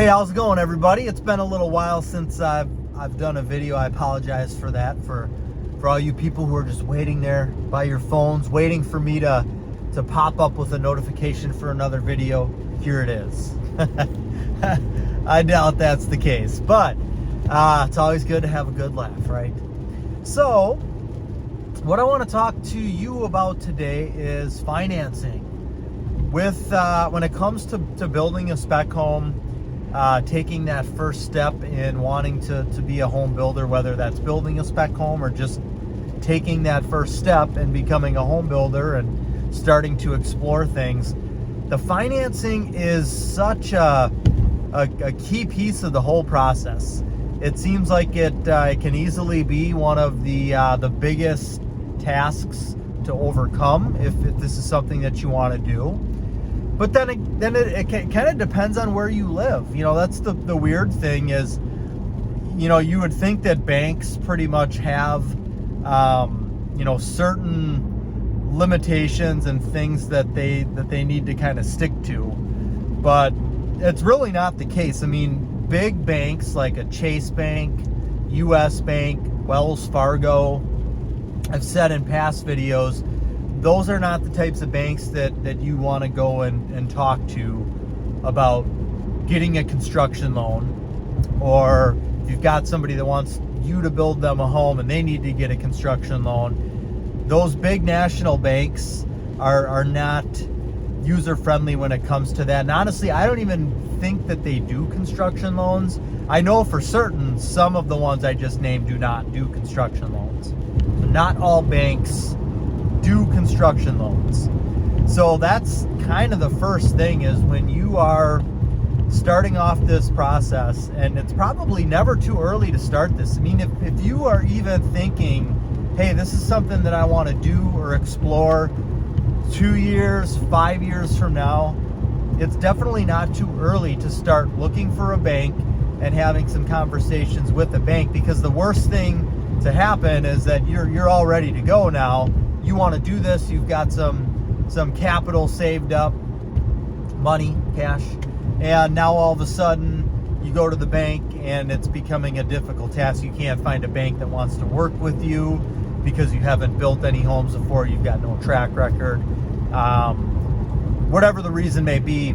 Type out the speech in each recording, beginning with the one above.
Hey, how's it going, everybody? It's been a little while since I've done a video. I apologize for that, for all you people who are just waiting there by your phones, waiting for me to pop up with a notification for another video. Here it is. I doubt that's the case, but it's always good to have a good laugh, right? So what I want to talk to you about today is financing. With when it comes to building a spec home, taking that first step in wanting to be a home builder, whether that's building a spec home or just taking that first step and becoming a home builder and starting to explore things, the financing is such a key piece of the whole process. It seems like it can easily be one of the biggest tasks to overcome if this is something that you want to do. But then it kind of depends on where you live. You know, that's the weird thing is, you know, you would think that banks pretty much have, you know, certain limitations and things that they need to kind of stick to. But it's really not the case. I mean, big banks like a Chase Bank, US Bank, Wells Fargo, I've said in past videos, those are not the types of banks that you want to go and talk to about getting a construction loan, or if you've got somebody that wants you to build them a home and they need to get a construction loan. Those big national banks are not user-friendly when it comes to that. And honestly, I don't even think that they do construction loans. I know for certain some of the ones I just named do not do construction loans. So not all banks do construction loans. So that's kind of the first thing, is when you are starting off this process, and it's probably never too early to start this. I mean, if you are even thinking, hey, this is something that I want to do or explore 2 years, 5 years from now, it's definitely not too early to start looking for a bank and having some conversations with the bank, because the worst thing to happen is that you're all ready to go now. You want to do this, you've got some capital saved up, money, cash, and now all of a sudden you go to the bank and it's becoming a difficult task. You can't find a bank that wants to work with you because you haven't built any homes before, you've got no track record. Whatever the reason may be,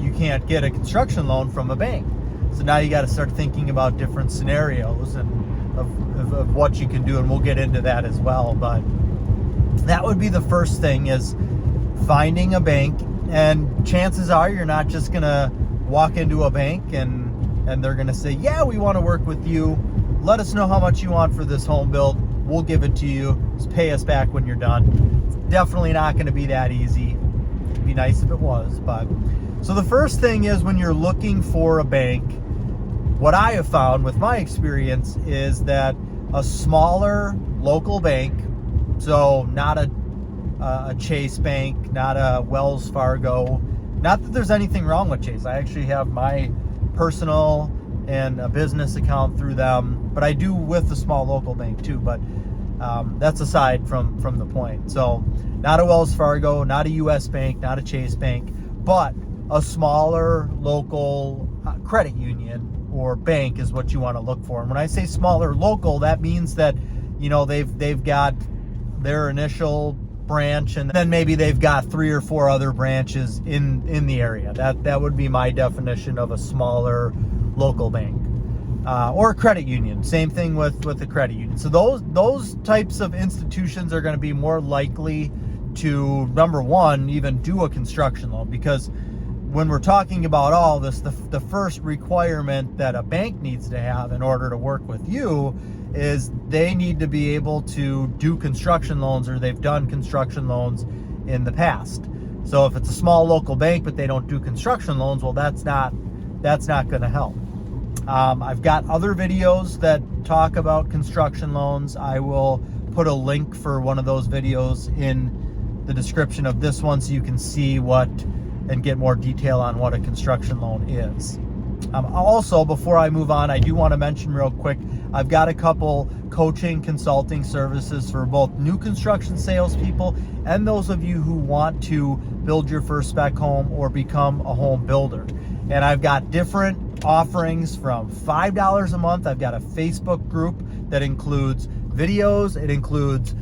you can't get a construction loan from a bank. So now you got to start thinking about different scenarios and of what you can do, and we'll get into that as well. But that would be the first thing, is finding a bank. And chances are you're not just gonna walk into a bank and they're gonna say, yeah, we want to work with you, let us know how much you want for this home build, we'll give it to you, just pay us back when you're done. It's definitely not going to be that easy. It'd be nice if it was. But so the first thing is, when you're looking for a bank, what I have found with my experience is that a smaller local bank, so not a Chase Bank, not a Wells Fargo, not that there's anything wrong with Chase. I actually have my personal and a business account through them, but I do with a small local bank too. But that's aside from the point. So not a Wells Fargo, not a US Bank, not a Chase Bank, but a smaller local credit union or bank is what you want to look for. And when I say smaller local, that means that, you know, they've got their initial branch, and then maybe they've got 3 or 4 other branches in the area. That would be my definition of a smaller local bank, or a credit union. Same thing with the credit union. So those types of institutions are going to be more likely to, number one, even do a construction loan, because when we're talking about all this, the first requirement that a bank needs to have in order to work with you is they need to be able to do construction loans, or they've done construction loans in the past. So if it's a small local bank but they don't do construction loans, well, that's not going to help. I've got other videos that talk about construction loans. I will put a link for one of those videos in the description of this one, so you can see and get more detail on what a construction loan is. Also, before I move on, I do want to mention real quick, I've got a couple coaching consulting services for both new construction salespeople and those of you who want to build your first spec home or become a home builder. And I've got different offerings from $5 a month. I've got a Facebook group that includes videos. It includes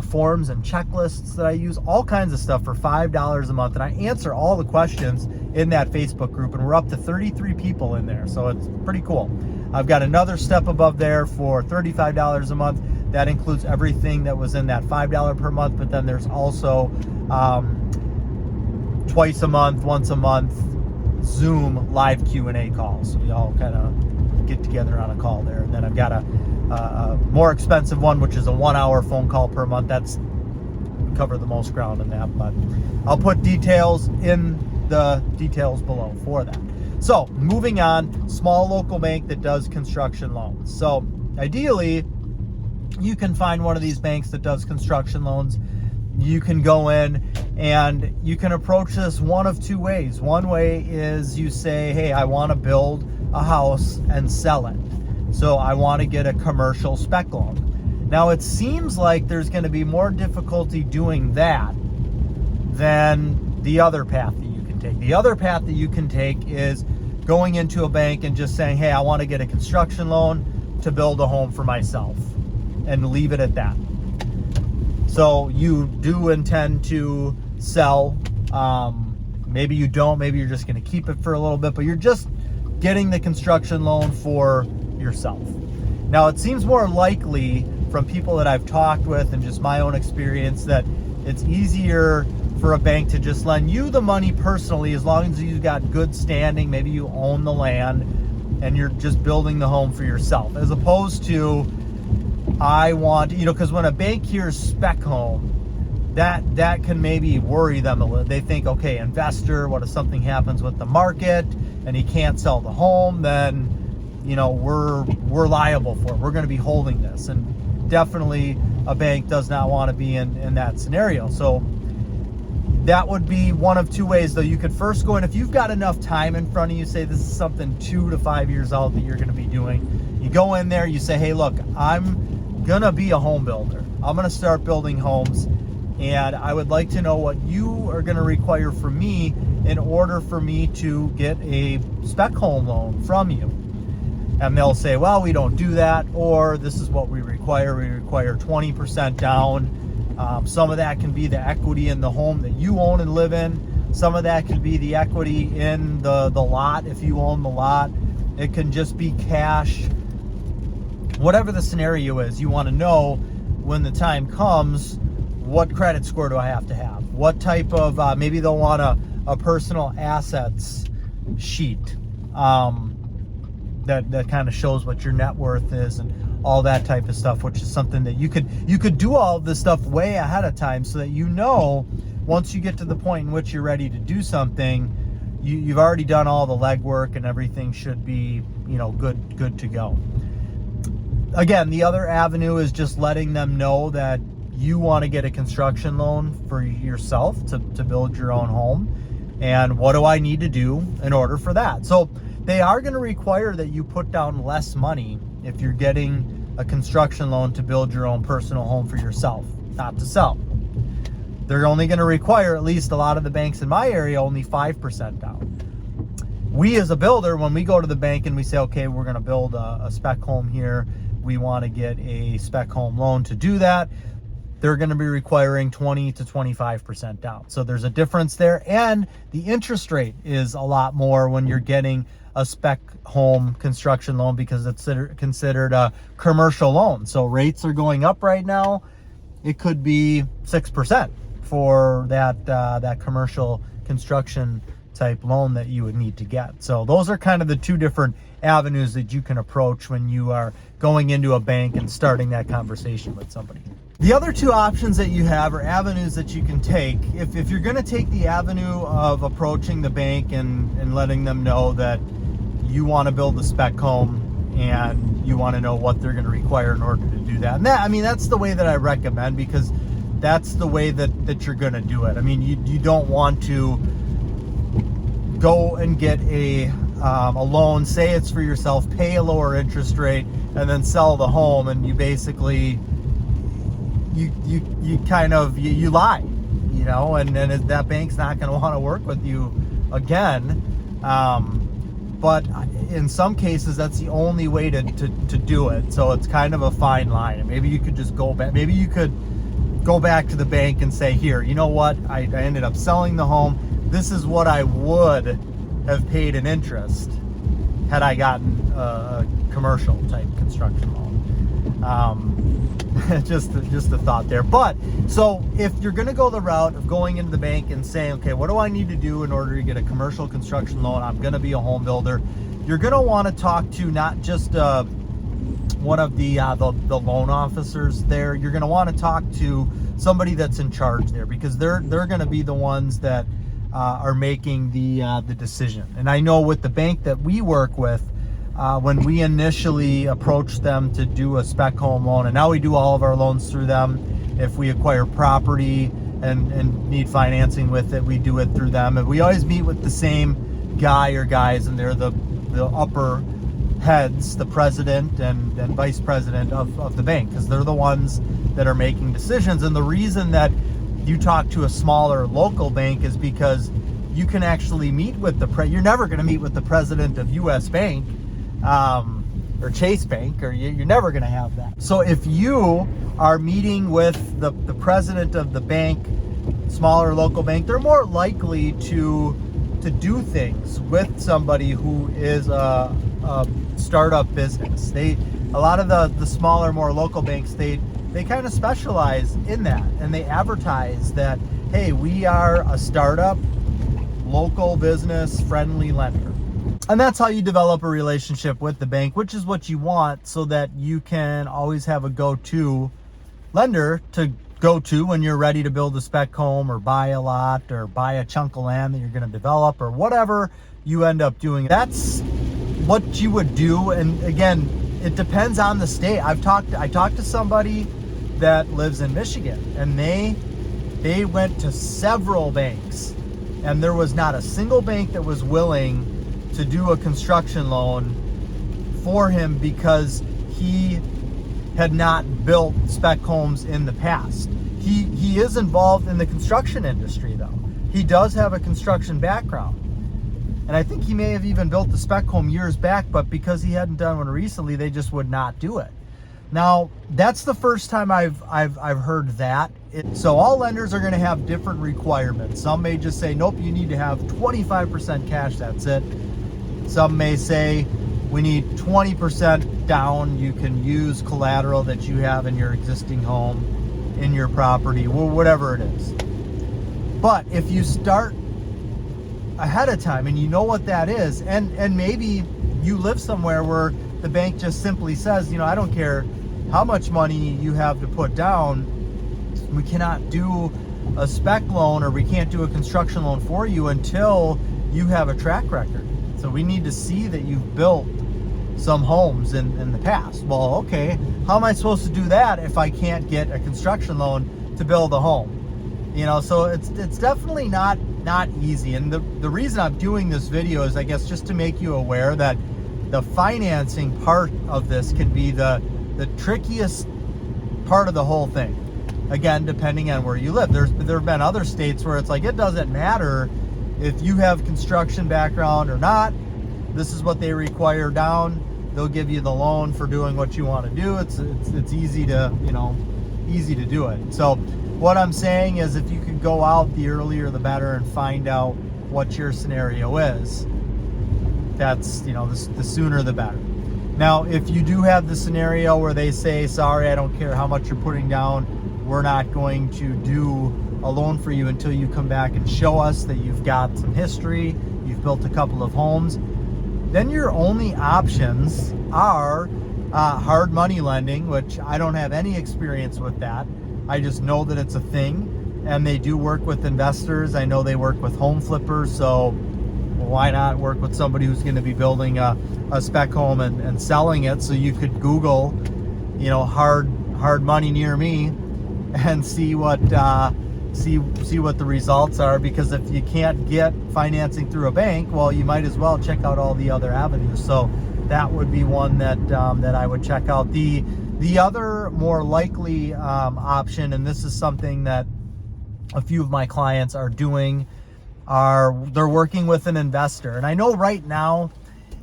forms and checklists that I use, all kinds of stuff for $5 a month. And I answer all the questions in that Facebook group, and we're up to 33 people in there. So it's pretty cool. I've got another step above there for $35 a month. That includes everything that was in that $5 per month, but then there's also twice a month, once a month, Zoom live Q&A calls. So we all kind of get together on a call there. And then I've got a more expensive one, which is a 1 hour phone call per month. We cover the most ground in that, but I'll put details in the details below for that. So moving on, small local bank that does construction loans. So ideally, you can find one of these banks that does construction loans. You can go in and you can approach this one of two ways. One way is you say, hey, I want to build a house and sell it. So I want to get a commercial spec loan. Now it seems like there's going to be more difficulty doing that than the other path that you can take. The other path that you can take is going into a bank and just saying, hey, I want to get a construction loan to build a home for myself, and leave it at that. So you do intend to sell. Maybe you don't. Maybe you're just going to keep it for a little bit, but you're just getting the construction loan for yourself. Now, it seems more likely from people that I've talked with and just my own experience that it's easier for a bank to just lend you the money personally, as long as you've got good standing. Maybe you own the land and you're just building the home for yourself, as opposed to, I want, because when a bank hears spec home, that can maybe worry them a little. They think, okay, investor, what if something happens with the market and he can't sell the home? Then, we're liable for it. We're going to be holding this. And definitely a bank does not want to be in that scenario. So that would be one of two ways, though. You could first go in, if you've got enough time in front of you, say this is something 2 to 5 years out that you're going to be doing. You go in there, you say, hey, look, I'm going to be a home builder. I'm going to start building homes, and I would like to know what you are going to require from me in order for me to get a spec home loan from you. And they'll say, well, we don't do that, or this is what we require. We require 20% down. Some of that can be the equity in the home that you own and live in. Some of that could be the equity in the lot if you own the lot. It can just be cash. Whatever the scenario is, you want to know when the time comes, what credit score do I have to have? What type of, maybe they'll want a personal assets sheet that kind of shows what your net worth is and all that type of stuff, which is something that you could do all of this stuff way ahead of time, so that once you get to the point in which you're ready to do something, you've already done all the legwork and everything should be good to go. Again, the other avenue is just letting them know that you want to get a construction loan for yourself to build your own home, and what do I need to do in order for that? So they are going to require that you put down less money if you're getting a construction loan to build your own personal home for yourself, not to sell. They're only going to require, at least a lot of the banks in my area, only 5% down. We as a builder, when we go to the bank and we say, okay, we're going to build a spec home here, we want to get a spec home loan to do that, they're going to be requiring 20 to 25% down. So there's a difference there, and the interest rate is a lot more when you're getting a spec home construction loan, because it's considered a commercial loan. So rates are going up right now. It could be 6% for that commercial construction type loan that you would need to get. So those are kind of the two different avenues that you can approach when you are going into a bank and starting that conversation with somebody. The other two options that you have, or avenues that you can take, if you're going to take the avenue of approaching the bank and letting them know that you want to build a spec home and you want to know what they're going to require in order to do that. And that's the way that I recommend, because that's the way that you're going to do it. I mean, you don't want to go and get a loan, say it's for yourself, pay a lower interest rate, and then sell the home, and you basically you lie, and that bank's not going to want to work with you again. but in some cases that's the only way to do it. So it's kind of a fine line. And maybe you could just go back, maybe you could go back to the bank and say, here, you know what, I ended up selling the home. This is what I would have paid in interest had I gotten a commercial type construction loan. Just a thought there. But so if you're going to go the route of going into the bank and saying, okay, what do I need to do in order to get a commercial construction loan? I'm going to be a home builder. You're going to want to talk to not just one of the loan officers there. You're going to want to talk to somebody that's in charge there, because they're going to be the ones that are making the decision. And I know with the bank that we work with, when we initially approached them to do a spec home loan, and now we do all of our loans through them. If we acquire property and need financing with it, we do it through them. And we always meet with the same guy or guys, and they're the upper heads, the president and vice president of the bank, because they're the ones that are making decisions. And the reason that you talk to a smaller local bank is because you can actually meet with you're never going to meet with the president of US Bank or Chase Bank, or you're never going to have that. So if you are meeting with the president of the bank, smaller local bank, they're more likely to do things with somebody who is a startup business. A lot of the smaller, more local banks, they kind of specialize in that, and they advertise that, hey, we are a startup, local business friendly lender. And that's how you develop a relationship with the bank, which is what you want, so that you can always have a go-to lender to go to when you're ready to build a spec home, or buy a lot, or buy a chunk of land that you're going to develop, or whatever you end up doing. That's what you would do. And again, it depends on the state. I talked to somebody that lives in Michigan, and they went to several banks, and there was not a single bank that was willing to do a construction loan for him, because he had not built spec homes in the past. He is involved in the construction industry, though. He does have a construction background, and I think he may have even built the spec home years back, but because he hadn't done one recently, they just would not do it. Now, that's the first time I've heard that. So all lenders are going to have different requirements. Some may just say, nope, you need to have 25% cash, that's it. Some may say, we need 20% down. You can use collateral that you have in your existing home, in your property, whatever it is. But if you start ahead of time and you know what that is, and maybe you live somewhere where the bank just simply says, I don't care how much money you have to put down, we cannot do a spec loan, or we can't do a construction loan for you until you have a track record. So we need to see that you've built some homes in the past. Well, okay, how am I supposed to do that if I can't get a construction loan to build a home? So it's definitely not easy. And the reason I'm doing this video is, I guess, just to make you aware that the financing part of this can be the trickiest part of the whole thing. Again, depending on where you live. There have been other states where it's like, it doesn't matter if you have construction background or not. This is what they require down. They'll give you the loan for doing what you want to do. It's easy to easy to do it. So what I'm saying is, if you could go out, the earlier the better, and find out what your scenario is. That's the sooner the better. Now, if you do have the scenario where they say, sorry, I don't care how much you're putting down, we're not going to do a loan for you until you come back and show us that you've got some history, you've built a couple of homes, then your only options are hard money lending, which I don't have any experience with that. I just know that it's a thing, and they do work with investors. I know they work with home flippers, so why not work with somebody who's going to be building a spec home and selling it? So you could Google, hard money near me, and see what see what the results are. Because if you can't get financing through a bank, well, you might as well check out all the other avenues. So that would be one that I would check out. The other more likely option, and this is something that a few of my clients are doing, they're working with an investor. And I know right now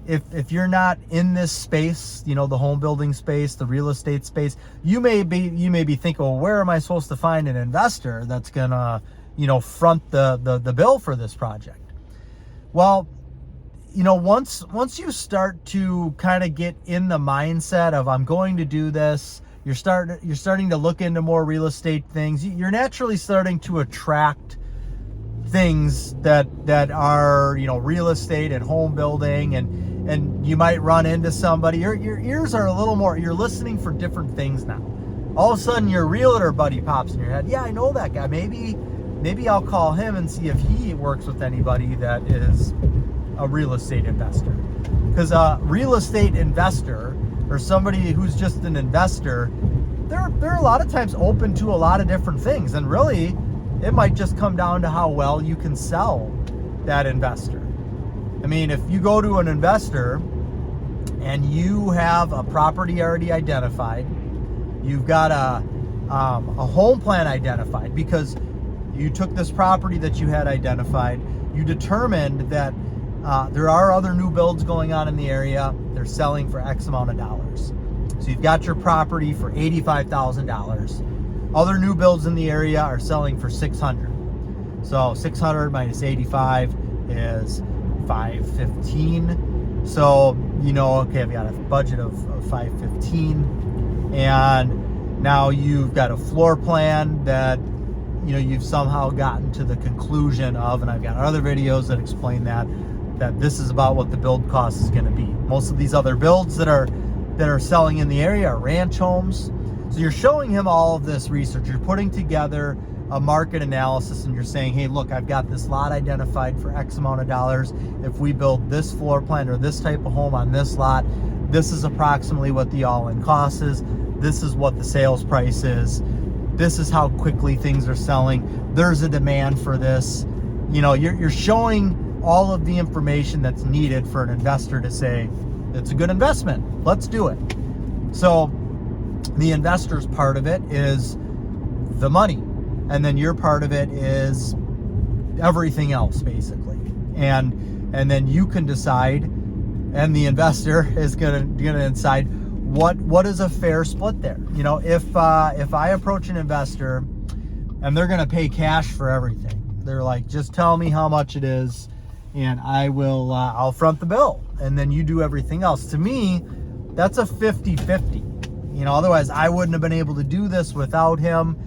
if you're not in this space, you know, the home building space, the real estate space, you may be thinking, well, where am I supposed to find an investor that's gonna, you know, front the bill for this project? Well, you know, once you start to kind of get in the mindset of I'm going to do this, you're starting to look into more real estate things. You're naturally starting to attract things that are, you know, real estate and home building, and you might run into somebody. Your ears are a little more, you're listening for different things now. All of a sudden your realtor buddy pops in your head. Yeah, I know that guy. Maybe I'll call him and see if he works with anybody that is a real estate investor. Because a real estate investor, or somebody who's just an investor, they're a lot of times open to a lot of different things, and really it might just come down to how well you can sell that investor. I mean, if you go to an investor and you have a property already identified, you've got a home plan identified, because you took this property that you had identified, you determined that there are other new builds going on in the area, they're selling for X amount of dollars. So you've got your property for $85,000. Other new builds in the area are selling for $600. So 600 minus 85 is 515. So, you know, okay, I've got a budget of 515, and now you've got a floor plan that, you know, you've somehow gotten to the conclusion of, and I've got other videos that explain that this is about what the build cost is going to be. Most of these other builds that are selling in the area are ranch homes. So you're showing him all of this research. You're putting together a market analysis, and you're saying, hey, look, I've got this lot identified for X amount of dollars. If we build this floor plan or this type of home on this lot, this is approximately what the all-in cost is. This is what the sales price is. This is how quickly things are selling. There's a demand for this. You know, you're showing all of the information that's needed for an investor to say, it's a good investment, let's do it. So the investor's part of it is the money, and then your part of it is everything else, basically. And then you can decide, and the investor is gonna decide what is a fair split there. You know, if I approach an investor and they're gonna pay cash for everything, they're like, just tell me how much it is and I'll front the bill, and then you do everything else. To me, that's a 50-50. You know, otherwise I wouldn't have been able to do this without him.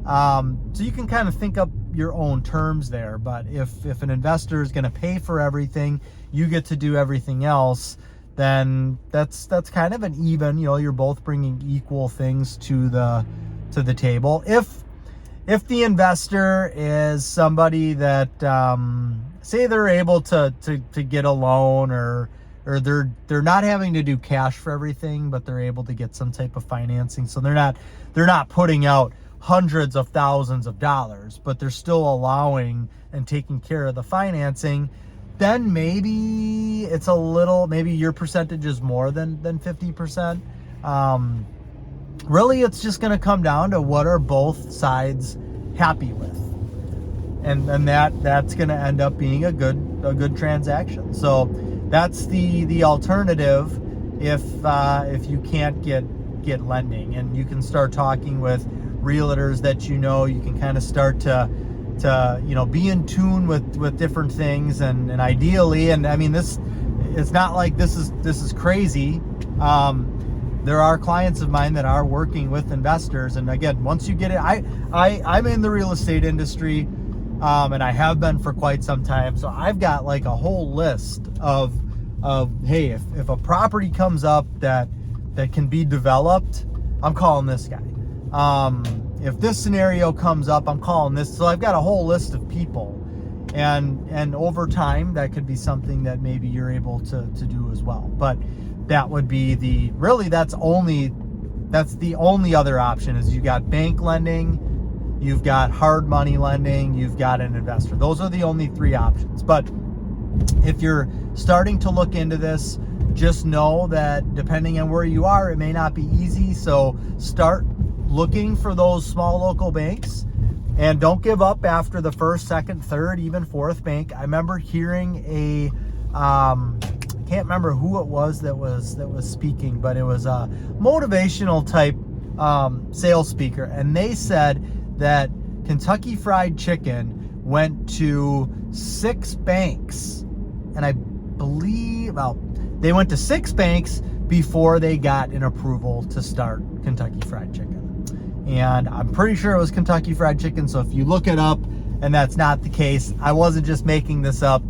So you can kind of think up your own terms there. But if an investor is going to pay for everything, you get to do everything else, then that's kind of an even. You know, you're both bringing equal things to the table. If the investor is somebody that say they're able to get a loan, or they're not having to do cash for everything, but they're able to get some type of financing, so they're not putting out hundreds of thousands of dollars, but they're still allowing and taking care of the financing, then maybe it's a little, maybe your percentage is more than 50%. Really, it's just going to come down to what are both sides happy with, and that's going to end up being a good transaction. So that's the alternative if you can't get lending, and you can start talking with realtors that you can kind of start to be in tune with different things, and ideally, and I mean, it's not like this is crazy. There are clients of mine that are working with investors, and again, once you get it, I'm in the real estate industry, and I have been for quite some time, so I've got like a whole list of hey, if a property comes up that can be developed, I'm calling this guy. If this scenario comes up, I'm calling this. So I've got a whole list of people, and over time that could be something that maybe you're able to do as well. But that would be that's the only other option is you got bank lending, you've got hard money lending, you've got an investor. Those are the only three options. But if you're starting to look into this, just know that depending on where you are, it may not be easy. So start looking for those small local banks, and don't give up after the first, second, third, even fourth bank. I remember hearing I can't can't remember who it was that was speaking, but it was a motivational type sales speaker, and they said that Kentucky Fried Chicken went to 6 banks, and I believe, well, they went to 6 banks before they got an approval to start Kentucky Fried Chicken. And I'm pretty sure it was Kentucky Fried Chicken, so if you look it up and that's not the case, I wasn't just making this up.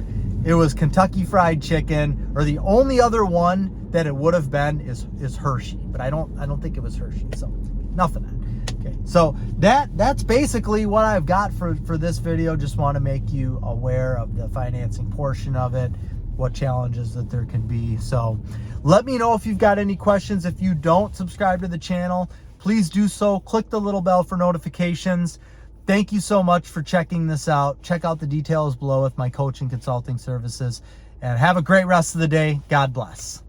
It was Kentucky Fried Chicken, or the only other one that it would have been is Hershey, but I don't think it was Hershey, so enough of that. Okay, so that's basically what I've got for this video. Just want to make you aware of the financing portion of it, what challenges that there can be. So let me know if you've got any questions. If you don't subscribe to the channel, please do so. Click the little bell for notifications. Thank you so much for checking this out. Check out the details below with my coaching consulting services, and have a great rest of the day. God bless.